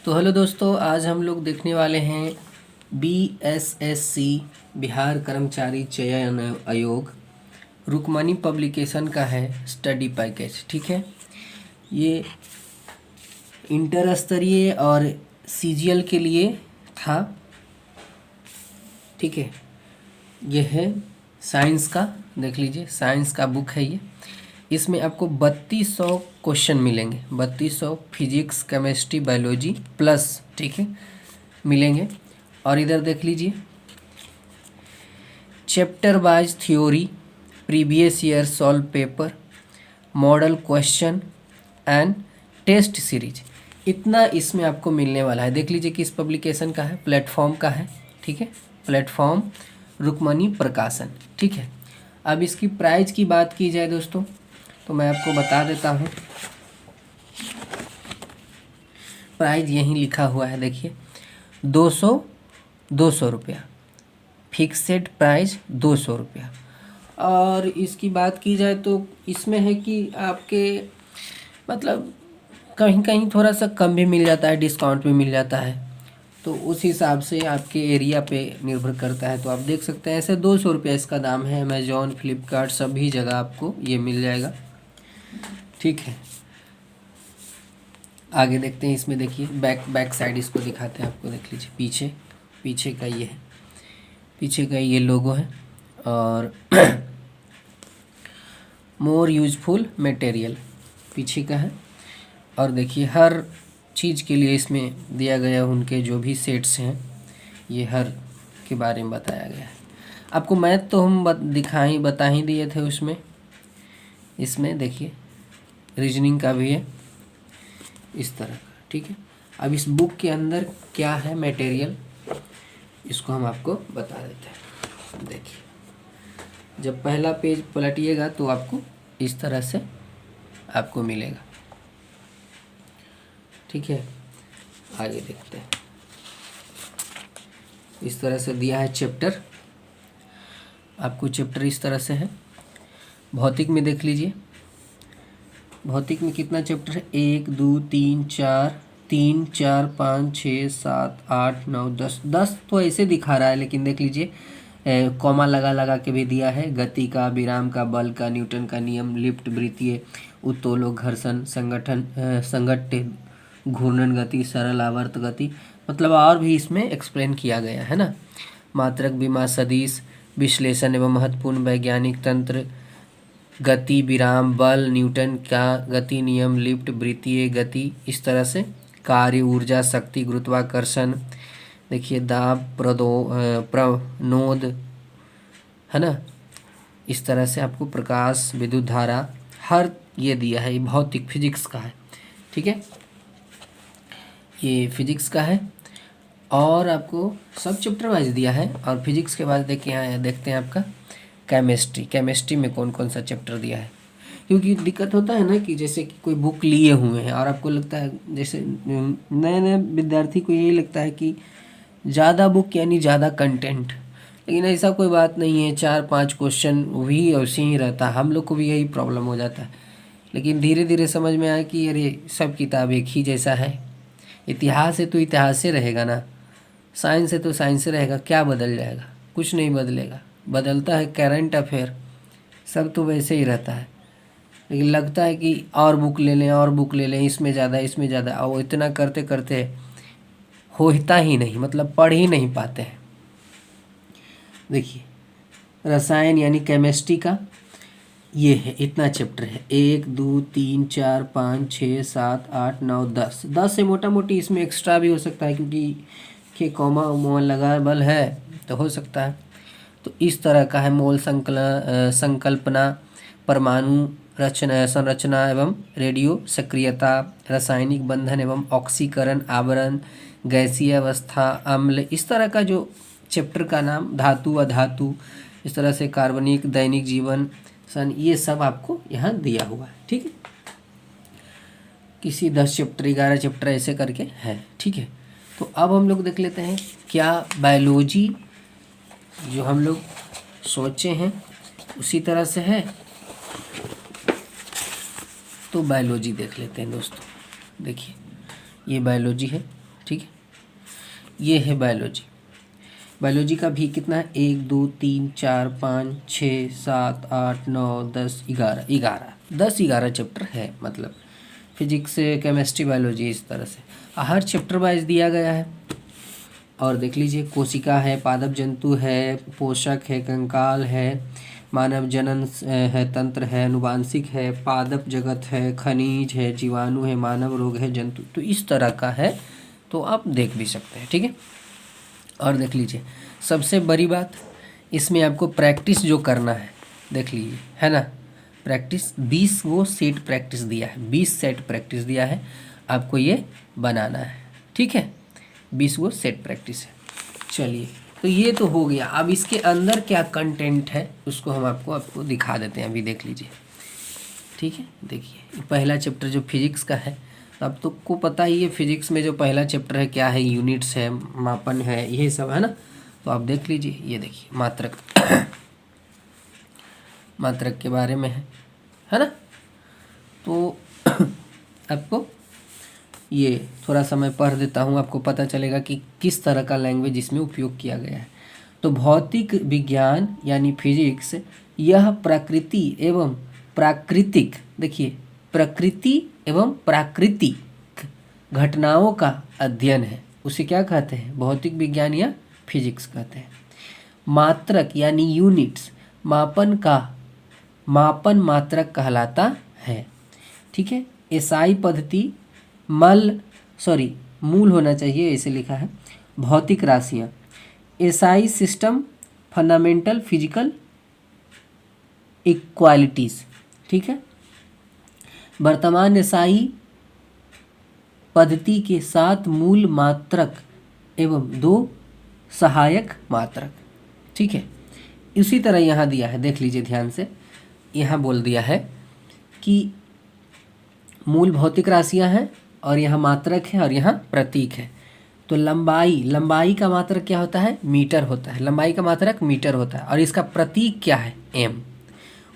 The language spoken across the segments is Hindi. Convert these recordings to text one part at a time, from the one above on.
तो हेलो दोस्तों, आज हम लोग देखने वाले हैं BSSC बिहार कर्मचारी चयन आयोग रुक्मणी पब्लिकेशन का है स्टडी पैकेज। ठीक है, ये इंटर स्तरीय और CGL के लिए था। ठीक है, ये है साइंस का, देख लीजिए साइंस का बुक है ये। इसमें आपको 3200 क्वेश्चन मिलेंगे, 3200 फिजिक्स केमिस्ट्री बायोलॉजी प्लस, ठीक है, मिलेंगे। और इधर देख लीजिए chapter wise theory, previous year solve paper, model question and test series, इतना इसमें आपको मिलने वाला है। देख लीजिए किस पब्लिकेशन का है, प्लेटफॉर्म का है। ठीक है, प्लेटफॉर्म रुक्मणी प्रकाशन। ठीक है, अब इसकी प्राइस की बात की जाए दोस्तों, तो मैं आपको बता देता हूँ। प्राइस यहीं लिखा हुआ है, देखिए 200 रुपया, फिक्सेड प्राइस 200 रुपया। और इसकी बात की जाए तो इसमें है कि आपके मतलब कहीं कहीं थोड़ा सा कम भी मिल जाता है, डिस्काउंट भी मिल जाता है, तो उस हिसाब से आपके एरिया पे निर्भर करता है। तो आप देख सकते हैं ऐसे 200 रुपया इसका दाम है। अमेजॉन, फ्लिपकार्ट सभी जगह आपको ये मिल जाएगा। ठीक है, आगे देखते हैं। इसमें देखिए बैक साइड इसको दिखाते हैं आपको, देख लीजिए पीछे का ये है, पीछे का ये लोगो है। और मोर यूजफुल मटेरियल पीछे का है। और देखिए हर चीज़ के लिए इसमें दिया गया, उनके जो भी सेट्स हैं ये हर के बारे में बताया गया है। आपको मैथ तो हम बता ही दिए थे उसमें। इसमें देखिए रीजनिंग का भी है इस तरह का। ठीक है, अब इस बुक के अंदर क्या है मटेरियल, इसको हम आपको बता देते हैं। देखिए जब पहला पेज पलटिएगा तो आपको इस तरह से आपको मिलेगा। ठीक है, आगे देखते हैं। इस तरह से दिया है चैप्टर, आपको चैप्टर इस तरह से है। भौतिक में देख लीजिए, भौतिक में कितना चैप्टर है, 1 2 3 4 5 6 7 8 9 10 तो ऐसे दिखा रहा है, लेकिन देख लीजिए कॉमा लगा के भी दिया है। गति का, विराम का, बल का, न्यूटन का नियम, लिफ्ट, वृत्तीय, उत्तोलन, घर्षण, संघट्ट, घूर्णन गति, सरल आवर्त गति, मतलब और भी इसमें एक्सप्लेन किया गया है ना। मात्रक, विमा, सदिश, विश्लेषण एवं महत्वपूर्ण वैज्ञानिक तंत्र, गति, विराम, बल, न्यूटन का गति नियम, लिफ्ट, वृत्तीय गति, इस तरह से कार्य, ऊर्जा, शक्ति, गुरुत्वाकर्षण, देखिए दाब, प्रणोद, है ना। इस तरह से आपको प्रकाश, विद्युत धारा, हर ये दिया है। ये भौतिक फिजिक्स का है। ठीक है, ये फिजिक्स का है और आपको सब चैप्टर वाइज दिया है। और फिजिक्स के बाद देखिए यहाँ देखते हैं आपका केमिस्ट्री में कौन कौन सा चैप्टर दिया है। क्योंकि दिक्कत होता है ना कि जैसे कि कोई बुक लिए हुए हैं और आपको लगता है, जैसे नए नए विद्यार्थी को यही लगता है कि ज़्यादा बुक यानी ज़्यादा कंटेंट, लेकिन ऐसा कोई बात नहीं है। 4-5 क्वेश्चन भी वैसे ही रहता है, हम लोग को भी यही प्रॉब्लम हो जाता है। लेकिन धीरे धीरे समझ में आया कि अरे सब किताब एक ही जैसा है। इतिहास है तो इतिहास से रहेगा ना, साइंस है तो साइंस से रहेगा, क्या बदल जाएगा? कुछ नहीं बदलेगा। बदलता है करंट अफेयर, सब तो वैसे ही रहता है। लेकिन लगता है कि और बुक ले लें, इसमें ज़्यादा, और इतना करते करते होता ही नहीं, मतलब पढ़ ही नहीं पाते हैं। देखिए रसायन यानी केमिस्ट्री का ये है, इतना चैप्टर है, 1 2 3 4 5 6 7 8 9 10 से मोटा मोटी इसमें एक्स्ट्रा भी हो सकता है, क्योंकि के कॉमा लगा बल है तो हो सकता है। तो इस तरह का है। मोल संकल्पना, परमाणु संरचना एवं रेडियो सक्रियता, रासायनिक बंधन एवं ऑक्सीकरण, आवरण, गैसीय अवस्था, अम्ल, इस तरह का जो चैप्टर का नाम, धातु अधातु, इस तरह से कार्बनिक, दैनिक जीवन, ये सब आपको यहाँ दिया हुआ है। ठीक है, किसी 10 चैप्टर 11 चैप्टर ऐसे करके है। ठीक है, तो अब हम लोग देख लेते हैं क्या बायोलॉजी जो हम लोग सोचे हैं उसी तरह से है। तो बायोलॉजी देख लेते हैं दोस्तों। देखिए ये बायोलॉजी है, ठीक है। ये है बायोलॉजी। बायोलॉजी का भी कितना है, 1 2 3 4 5 6 7 8 9 10 11 11 चैप्टर है। मतलब फिजिक्स, केमिस्ट्री, बायोलॉजी, इस तरह से हर चैप्टर वाइज दिया गया है। और देख लीजिए, कोशिका है, पादप जंतु है, पोषक है, कंकाल है, मानव जनन है, तंत्र है, अनुवांशिक है, पादप जगत है, खनिज है, जीवाणु है, मानव रोग है, जंतु, तो इस तरह का है। तो आप देख भी सकते हैं, ठीक है। और देख लीजिए, सबसे बड़ी बात इसमें आपको प्रैक्टिस जो करना है, देख लीजिए, है ना, प्रैक्टिस 20 वो सेट प्रैक्टिस दिया है, 20 सेट प्रैक्टिस दिया है, आपको ये बनाना है, ठीक है। 20 वो सेट प्रैक्टिस है। चलिए, तो ये तो हो गया। अब इसके अंदर क्या कंटेंट है उसको हम आपको दिखा देते हैं, अभी देख लीजिए, ठीक है। देखिए, पहला चैप्टर जो फिजिक्स का है, अब तो को पता ही है फिजिक्स में जो पहला चैप्टर है क्या है, यूनिट्स है, मापन है, ये सब है ना। तो आप देख लीजिए, ये देखिए मात्रक मात्रक के बारे में है ना। तो आपको ये थोड़ा सा मैं पढ़ देता हूँ, आपको पता चलेगा कि किस तरह का लैंग्वेज इसमें उपयोग किया गया है। तो भौतिक विज्ञान यानी फिजिक्स, यह प्रकृति एवं प्राकृतिक, देखिए, प्रकृति एवं प्राकृतिक घटनाओं का अध्ययन है। उसे क्या कहते हैं, भौतिक विज्ञान या फिजिक्स कहते हैं। मात्रक यानी यूनिट्स, मापन मात्रक कहलाता है, ठीक है। एसआई पद्धति, मूल होना चाहिए, ऐसे लिखा है। भौतिक राशियाँ, SI system, fundamental physical equalities, ठीक है। वर्तमान एसआई पद्धति के 7 मूल मात्रक एवं 2 सहायक मात्रक, ठीक है। इसी तरह यहाँ दिया है, देख लीजिए ध्यान से, यहाँ बोल दिया है कि मूल भौतिक राशियाँ हैं और यहाँ मात्रक है और यहाँ प्रतीक है। तो लंबाई का मात्रक क्या होता है, मीटर होता है, लंबाई का मात्रक मीटर होता है, और इसका प्रतीक क्या है, एम।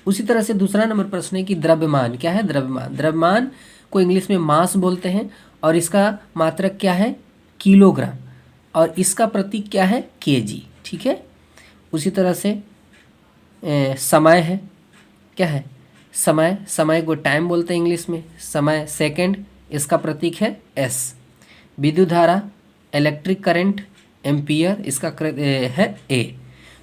उसी तरह से दूसरा नंबर प्रश्न है कि द्रव्यमान क्या है, द्रव्यमान को इंग्लिश में मास बोलते हैं, और इसका मात्रक क्या है, किलोग्राम, और इसका प्रतीक क्या है, केजी, ठीक है। उसी तरह से समय है, क्या है, समय को टाइम बोलते हैं इंग्लिश में, समय सेकंड, इसका प्रतीक है एस। विद्युत धारा, इलेक्ट्रिक करंट, एम्पियर, इसका है ए।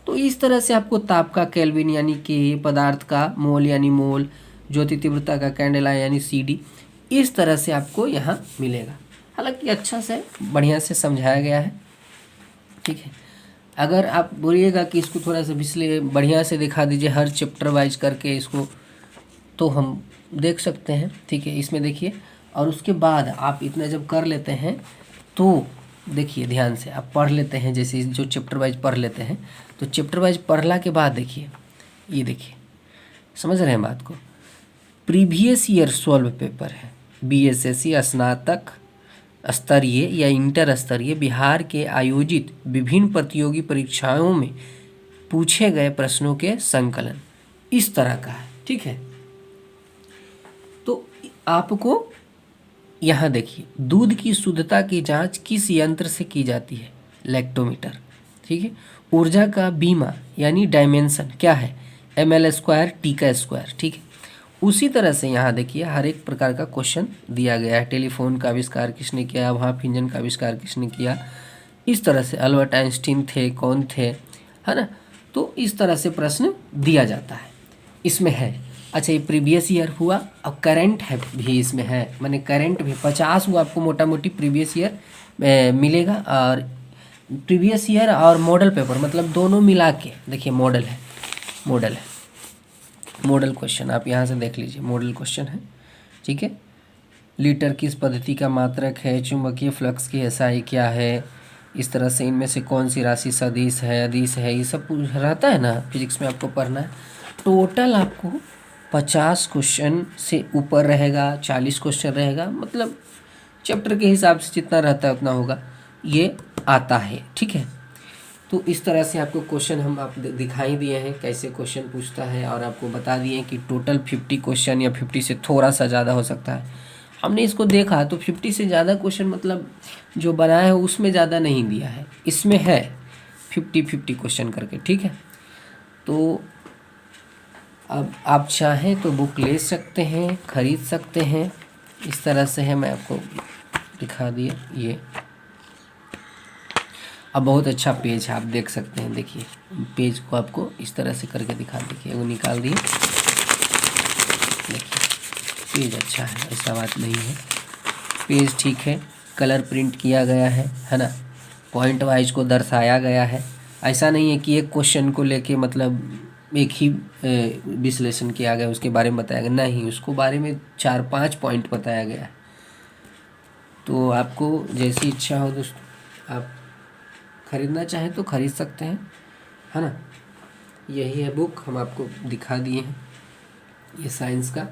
तो इस तरह से आपको ताप का केल्विन यानी कि, पदार्थ का मोल यानी मोल, ज्योति तीव्रता का कैंडेला यानी सीडी, इस तरह से आपको यहाँ मिलेगा। हालांकि अच्छा से बढ़िया से समझाया गया है, ठीक है। अगर आप बोलिएगा कि इसको थोड़ा सा इसलिए बढ़िया से दिखा दीजिए हर चैप्टर वाइज करके इसको, तो हम देख सकते हैं, ठीक है। इसमें देखिए, और उसके बाद आप इतना जब कर लेते हैं तो देखिए ध्यान से आप पढ़ लेते हैं, जैसे जो चैप्टर वाइज पढ़ लेते हैं, तो चैप्टर वाइज पढ़ला के बाद देखिए, ये देखिए, समझ रहे हैं बात को। प्रीवियस ईयर सॉल्व पेपर है, बीएसएससी स्नातक स्तरीय या इंटर स्तरीय बिहार के आयोजित विभिन्न प्रतियोगी परीक्षाओं में पूछे गए प्रश्नों के संकलन, इस तरह का है, ठीक है। तो आपको यहाँ देखिए, दूध की शुद्धता की जांच किस यंत्र से की जाती है, लैक्टोमीटर, ठीक है। ऊर्जा का बीमा यानी डायमेंशन क्या है, ml² T², ठीक है। उसी तरह से यहाँ देखिए, हर एक प्रकार का क्वेश्चन दिया गया है। टेलीफोन का आविष्कार किसने किया, भाप इंजन का आविष्कार किसने किया, इस तरह से अल्बर्ट आइंस्टीन थे, कौन थे, है ना। तो इस तरह से प्रश्न दिया जाता है, इसमें है। अच्छा, ये प्रीवियस ईयर हुआ, और करंट है भी इसमें है, माने करंट भी 50 हुआ आपको मोटा मोटी प्रीवियस ईयर मिलेगा, और प्रीवियस ईयर और मॉडल पेपर, मतलब दोनों मिला के देखिए, मॉडल क्वेश्चन आप यहाँ से देख लीजिए, मॉडल क्वेश्चन है, ठीक है। लीटर किस पद्धति का मात्रक है, चुंबकीय फ्लक्स की एसआई क्या है, इस तरह से इनमें से कौन सी राशि सदिश है, अदिश है, ये सब रहता है ना, फिजिक्स में आपको पढ़ना है। टोटल आपको 50 क्वेश्चन से ऊपर रहेगा, 40 क्वेश्चन रहेगा, मतलब चैप्टर के हिसाब से जितना रहता है उतना होगा, ये आता है, ठीक है। तो इस तरह से आपको क्वेश्चन हम आप दिखाई दिए हैं कैसे क्वेश्चन पूछता है, और आपको बता दिए कि टोटल 50 क्वेश्चन या 50 से थोड़ा सा ज़्यादा हो सकता है। हमने इसको देखा तो 50 से ज़्यादा क्वेश्चन मतलब जो बनाया है उसमें ज़्यादा नहीं दिया है, इसमें है 50-50 क्वेश्चन करके, ठीक है। तो अब आप चाहें तो बुक ले सकते हैं, ख़रीद सकते हैं, इस तरह से है, मैं आपको दिखा दिया ये। अब बहुत अच्छा पेज है, आप देख सकते हैं, देखिए पेज को आपको इस तरह से करके दिखा, देखिए वो निकाल दिए, देखिए पेज अच्छा है, ऐसा बात नहीं है, पेज ठीक है, कलर प्रिंट किया गया है ना, पॉइंट वाइज को दर्शाया गया है। ऐसा नहीं है कि एक क्वेश्चन को लेके मतलब एक ही विश्लेषण किया गया, उसके बारे में बताया गया, नहीं, उसको बारे में 4-5 पॉइंट बताया गया है। तो आपको जैसी इच्छा हो दोस्तों, आप ख़रीदना चाहें तो ख़रीद सकते हैं, है ना। यही है बुक, हम आपको दिखा दिए हैं, ये साइंस का